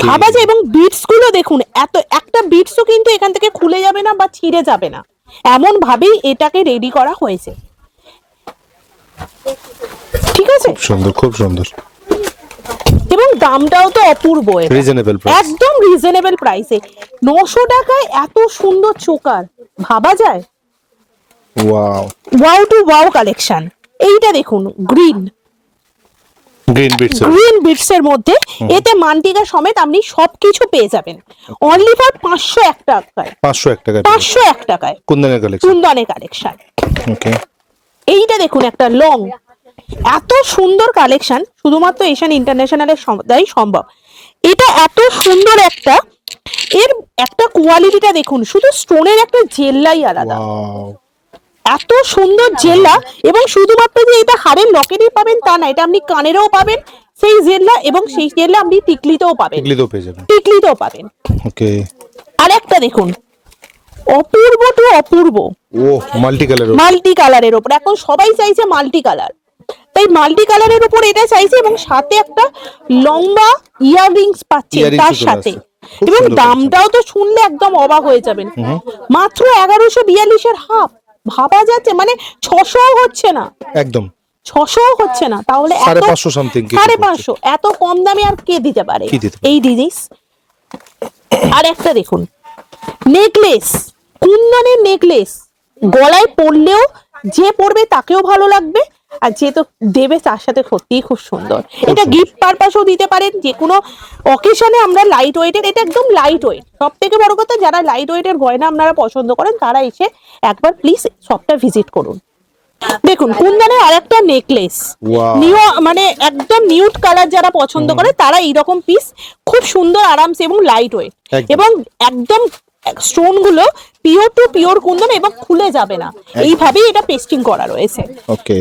ভাবা যায়, এবং বিটস গুলো দেখুন, এত একটা বিটসও কিন্তু এখান থেকে খুলে যাবে না বা ছিঁড়ে যাবে না, এমন ভাবেই এটাকে রেডি করা হয়েছে, ঠিক আছে, সুন্দর, খুব সুন্দর, এবং দামটাও তো অপূর্ব, একদম রিজনেবল প্রাইসে, 900 টাকায় এত সুন্দর চোকার, ভাবা যায়, wow, wow to wow collection. এইটা দেখুন, গ্রিন বিটস এর মধ্যে, এতে মান্টিকা সমেত আপনি সবকিছু পেয়ে যাবেন, অনলি ফর 501 টাকায়, 501 টাকায় কুন্দনের কালেকশন। এইটা দেখুন, একটা লং, এত সুন্দর কালেকশন, শুধুমাত্র এশিয়ান ইন্টারন্যাশনালের দ্বারাই সম্ভব, এটা এত সুন্দর একটা, এর একটা কোয়ালিটিটা দেখুন, শুধু স্টোনের একটা জেল্লাই আলাদা, এত সুন্দর জেল্লা, এবং শুধুমাত্র যে এটা হাড়ের লকেটই পাবেন তা না, এটা আপনি কানেরও পাবেন সেই জেল্লা, এবং সেই জেল্লা আপনি টিকলিতেও পাবেন, আর একটা দেখুন, অপূর্ব টু অপূর্ব, মাল্টি কালারের উপর, এখন সবাই চাইছে মাল্টি কালার, তাই মাল্টি কালারের উপর এটা চাইছে, এবং সাথে একটা লম্বা ইয়াররিংস পাচ্ছেন তার সাথে, এবং দামটাও তো শুনলে একদম অবাক হয়ে যাবেন, মাত্র 1142 এর হাফ, ভাবা যাচ্ছে, মানে 600 হচ্ছে না, একদম 600 হচ্ছে না, তাহলে 550 সামথিং, 550, এত কম দামে আর কে দিতে পারে এই জিনিস। আর একটা দেখুন, নেকলেস, কুন্দনের নেকলেস, গলায় পরলেও যে পরবে তাকেও ভালো লাগবে, আর যে তো দেবে তার সাথে সত্যিই খুব সুন্দর। এটা গিফট পারপাসও দিতে পারেন, যে কোনো অকেশনে আমরা লাইট ওয়েটের, এটা একদম লাইট ওয়েট। সব থেকে বড় কথা, যারা লাইট ওয়েটের গয়না আপনারা পছন্দ করেন তারা এসে একবার প্লিজ শপটা ভিজিট করুন। দেখুন কুন্দনের আর একটা নেকলেস, মানে একদম নিউড কালার যারা পছন্দ করে তারা এইরকম পিস খুব সুন্দর আরামসে এবং লাইট ওয়েট, এবং একদম স্টোন গুলো পিওর টু পিওর কুন্দন এবং খুলে যাবে না, এইভাবেই এটা পেস্টিং করা রয়েছে। ওকে,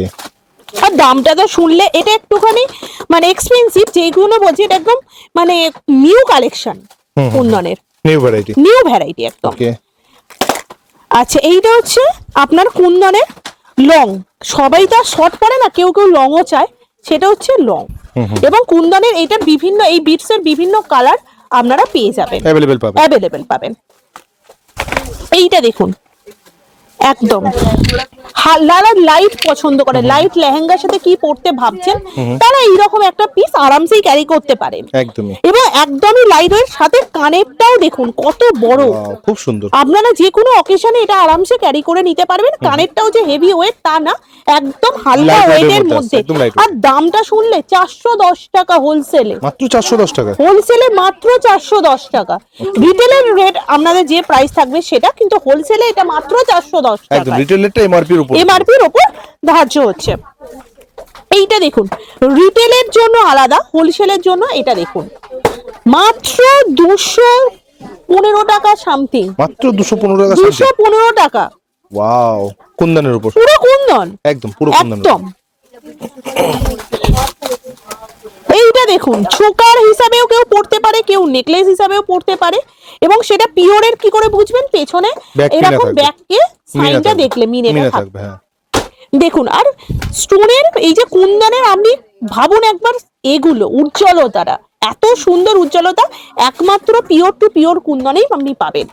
আর দামটা তো শুনলে এটা একটুখানি মানে এক্সপেন্সিভ, যেগুলো বলছি এটা একদম মানে নিউ কালেকশন কুন্দনের, নিউ ভ্যারাইটি একদম। আচ্ছা, এইটা হচ্ছে আপনার কুন্দনের লং, সবাই তো শর্ট পরে না, কেউ কেউ লংও চায়, সেটা হচ্ছে লং। এবং কুন্দনের এইটার বিভিন্ন, এই বিটস এর বিভিন্ন কালার আপনারা পেয়ে যাবেন, অ্যাভেলেবেল পাবেন। এইটা দেখুন একদম লাইট পছন্দ করে, লাইট লেহেঙ্গার সাথে কি পরতে ভাবছেন তারা এইরকম একটা পিস আরামসেই ক্যারি করতে পারেন, একদমই, এবং একদমই লাইট ওয়েট, সাথে কানেরটাও দেখুন কত বড়, খুব সুন্দর। আপনারা যে কোনো অকেশনে এটা আরামসে ক্যারি করে নিতে পারবেন। কানেরটাও যে হেভি ওয়েট তা না, একদম হালকা ওয়েটের মধ্যে। আর দামটা শুনলে 410 টাকা হোলসেলে, মাত্র 410 টাকা হোলসেলে, মাত্র 410 টাকা। রিটেলের রেট আপনাদের যে প্রাইস থাকবে সেটা, কিন্তু হোলসেলে এটা মাত্র 410 টাকা, একদম রিটেলেরটা এমআরপির উপর ধার্য হচ্ছে। এইটা দেখুন রিটেলের জন্য আলাদা, হোলসেলের জন্য এটা দেখুন মাত্র 215 টাকা সামথিং, মাত্র 215 টাকা, 215 টাকা। ওয়াও, কুন্দনের উপর, পুরো কুন্দন, একদম পুরো কুন্দন, একদম। এইটা দেখুন চোকার হিসাবেও কেউ পড়তে পারে, কেউ নেকলেস হিসাবেও পড়তে পারে, এবং সেটা পিওরের কি করে বুঝবেন, পেছনে এরকম ব্যাককে সাইনটা দেখলে মিনে থাকবে। দেখুন, আর স্টোনের এই যে কুন্দনের, আপনি ভাবুন একবার, এগুলো উজ্জ্বলতাটা এত সুন্দর, উজ্জ্বলতা একমাত্র পিওর টু পিওর কুন্দনেই আপনি পাবেন।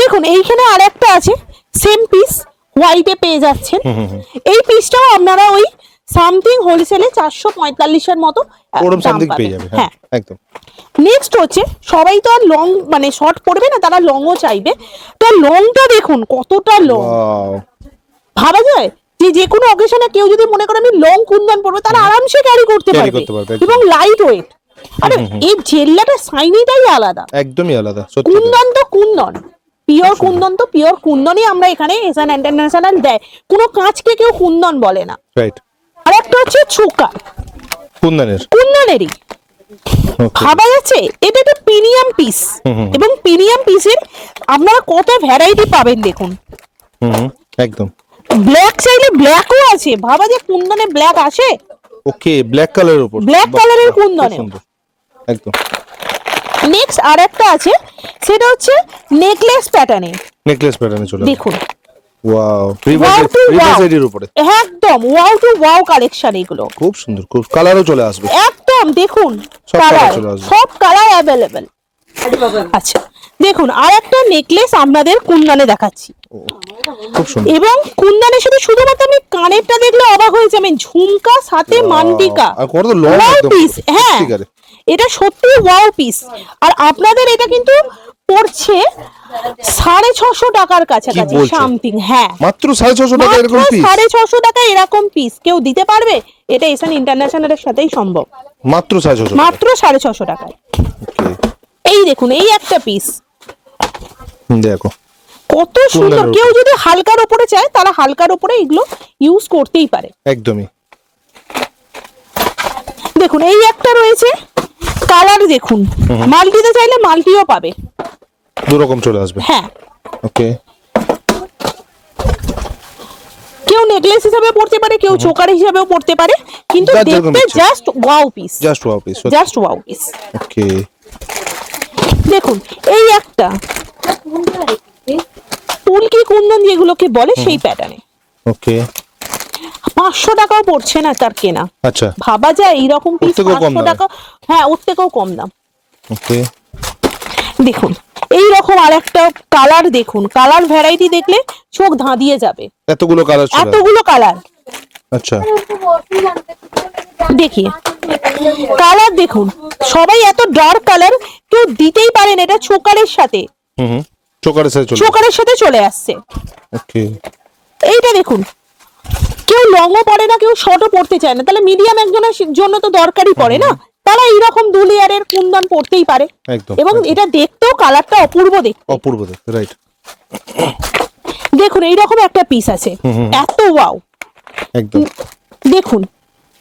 দেখুন এইখানে আরেকটা আছে, সেম পিস হোয়াইটে পেয়ে যাচ্ছেন। এই পিসটাও আপনারা ওই সামথিং হোলসেলে 445 এর মতো দাম পাবেন। হ্যাঁ, একদম। নেক্সট হচ্ছে, সবাই তো আর লং মানে শর্ট পরবে না, তারা লংও চাইবে, তো লংটা দেখুন কতটা লং, ভাবা যায় যে কোনো অকেশনে কেউ যদি মনে করে আমি লং কুন্দন পরবো, তারা আরামসে ক্যারি করতে পারবে, এবং লাইট ওয়েট। আরে এই জেল্লাটা শাইনিটাই আলাদা, একদমই আলাদা। কুন্দন তো কুন্দন, পিওর কুন্দন তো পিওর কুন্দনই আমরা এখানে এসএন ইন্টারন্যাশনাল দেয়, কোনো কাঁচকে কেউ কুন্দন বলে না। রাইট। আর একটা হচ্ছে চোকার, কুন্দনেরই, ভাবা যাচ্ছে এটা একটা প্রিমিয়াম পিস, এবং প্রিমিয়াম পিসের আপনারা কত ভ্যারাইটি পাবেন দেখুন। একদম। ব্ল্যাক চাইলে ব্ল্যাকও আছে, ভাবা যে কুন্দনে ব্ল্যাক আসে। ওকে, ব্ল্যাক কালারের উপর, ব্ল্যাক কালারের কুন্দনে একদম। নেক্সট আরেকটা আছে, সেটা হচ্ছে নেকলেস প্যাটার্নে, চলে দেখুন ওয়াও, রিভার্স উপরে, একদম ওয়াও টু ওয়াও কালেকশন, এগুলো খুব সুন্দর, খুব কালারও চলে আসবে, একদম দেখুন কালার, সব কালার অ্যাভেলেবেল। আচ্ছা দেখুন আরেকটা নেকলেস আপনাদের কুন্দনে দেখাচ্ছি, খুব সুন্দর, এবং কুন্দনের সাথে শুধুমাত্র আমি কানেরটা দেখলে অবাক হয়ে যাবেন, ঝুমকা সাথে মান্টিকা, আর কত লং একদম পিস। হ্যাঁ, এটা সত্যি ওয়াও পিস। আর আপনাদের এটা কিন্তু পড়ছে 650 টাকার কাছাকাছি সামথিং। হ্যাঁ, মাত্র 650 টাকা এরকম পিস, 650 টাকা এরকম পিস কেউ দিতে পারবে? এটা এসএন ইন্টারন্যাশনালের সাথেই সম্ভব, মাত্র 650, মাত্র 650 টাকায়। এই দেখুন এই একটা পিস, দেখো কত সুন্দর। কেউ যদি হালকার উপরে চায়, তারা হালকার উপরে এগুলো ইউজ করতেই পারে, একদমই। দেখুন এই একটা রয়েছে, কালার দেখুন, মাল্টিতে চাইলে মাল্টিও পাবে, দু রকম চলে আসবে। হ্যাঁ, ওকে। কেউ নেকলেস হিসেবে পড়তে পারে, কেউ চোকার হিসেবেও পড়তে পারে, কিন্তু দেখতে just wow piece, just wow piece, just wow piece. Okay, দেখুন এই একটা পুলকি কুন্দন যেগুলোকে বলে সেই প্যাটার্নে, ওকে, 500 টাকাও পড়ছে না তার কেনা। আচ্ছা, ভাবা যায় এইরকম পিস 500 টাকা, হ্যাঁ ওর থেকেও কম দাম। ওকে, দেখুন এই রকম আরেকটা কালার, দেখুন কালার ভ্যারাইটি দেখলে চোখ ধাঁধিয়ে যাবে, এতগুলো কালার, এতগুলো কালার। আচ্ছা, দেখি কালার দেখুন, সবাই এত ডার্ক কালার কেউ দিতেই পারেন এটা চোকারের সাথে, চোকারের সাথে চলে আসছে। ওকে, এইটা দেখুন, কেউ লংও পরে না, কেউ শর্টও পড়তে চায় না, তাহলে মিডিয়াম একজনের জন্য তো দরকারই পড়ে না, তারা এইরকম 2 লেয়ারের কুন্দন পড়তেই পারে। এবং এটা দেখতেও কালারটা অপূর্ব দেখতে, রাইট। দেখুন এইরকম একটা পিস আছে, এত ওয়াও, একদম দেখুন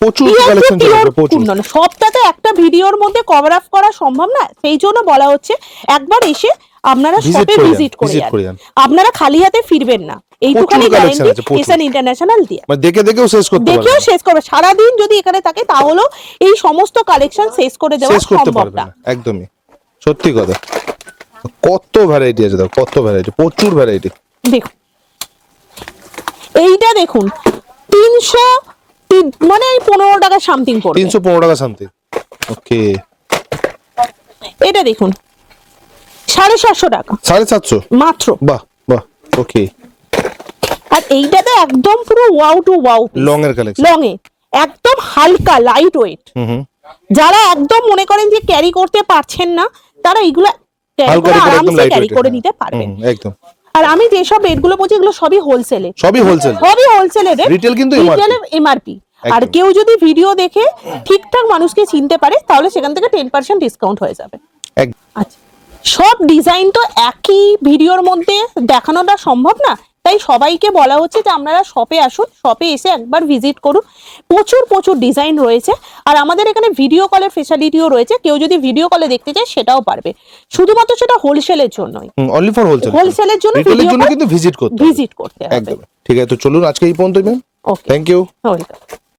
প্রচুর কালেকশন চলে, প্রচুর। সবটাতে একটা ভিডিওর মধ্যে কভার আপ করা সম্ভব না, সেই জন্য বলা হচ্ছে একবার এসে আপনারা শপে ভিজিট করে যান, আপনারা খালি হাতে ফিরবেন না। এইটুখানি গ্যারান্টি এসএন ইন্টারন্যাশনাল দিয়ে। মানে দেখেও শেষ করতে পারবে, দেখেও শেষ করবে, সারা দিন যদি এখানে থাকে তাহলেও এই সমস্ত কালেকশন শেষ করে দেওয়া সম্ভব না। একদমই সত্যি কথা। কত ভ্যারাইটি আছে, দেখো কত ভ্যারাইটি, প্রচুর ভ্যারাইটি। দেখুন এইটা দেখুন 300 মানে 15 টাকা সামথিং পড়বে, 315 টাকা সামথিং। ওকে, এটা দেখুন 750 টাকা, 750 মাত্র। বাহ বাহ, ওকে। আর এইটাতে একদম পুরো ওয়াও টু ওয়াও, লং এর কালেকশন, লং এ একদম হালকা লাইট ওয়েট। যারা একদম মনে করেন যে ক্যারি করতে পারছেন না, তারা এগুলো আরামসে ক্যারি করে নিতে পারবেন একদম। আর আমি যেসব রেটগুলো বলছি এগুলো সবই হোলসেলে, সবই হোলসেলের রেট, রিটেল কিন্তু এমআরপি। আর কেউ যদি ভিডিও দেখে ঠিকঠাক মানুষকে চিনতে পারে তাহলে সেখান থেকে 10% ডিসকাউন্ট হয়ে যাবে। আচ্ছা, সব ডিজাইন তো একই ভিডিওর মধ্যে দেখানোটা সম্ভব না, তাই সবাইকে বলা হচ্ছে যে আপনারা শপে আসুন, শপে এসে একবার ভিজিট করুন, প্রচুর ডিজাইন রয়েছে। আর আমাদের এখানে ভিডিও কলের ফেসিলিটিও রয়েছে, কেউ যদি ভিডিও কলে দেখতে চায় সেটাও পারবে, শুধুমাত্র সেটা হোলসেলের জন্যই, অনলি ফর হোলসেলের জন্য, রিটেলের জন্য কিন্তু ভিজিট করতে হবে। একদম ঠিক আছে, তো চলুন আজকে এই পর্যন্তই ম্যাম। Thank you, welcome.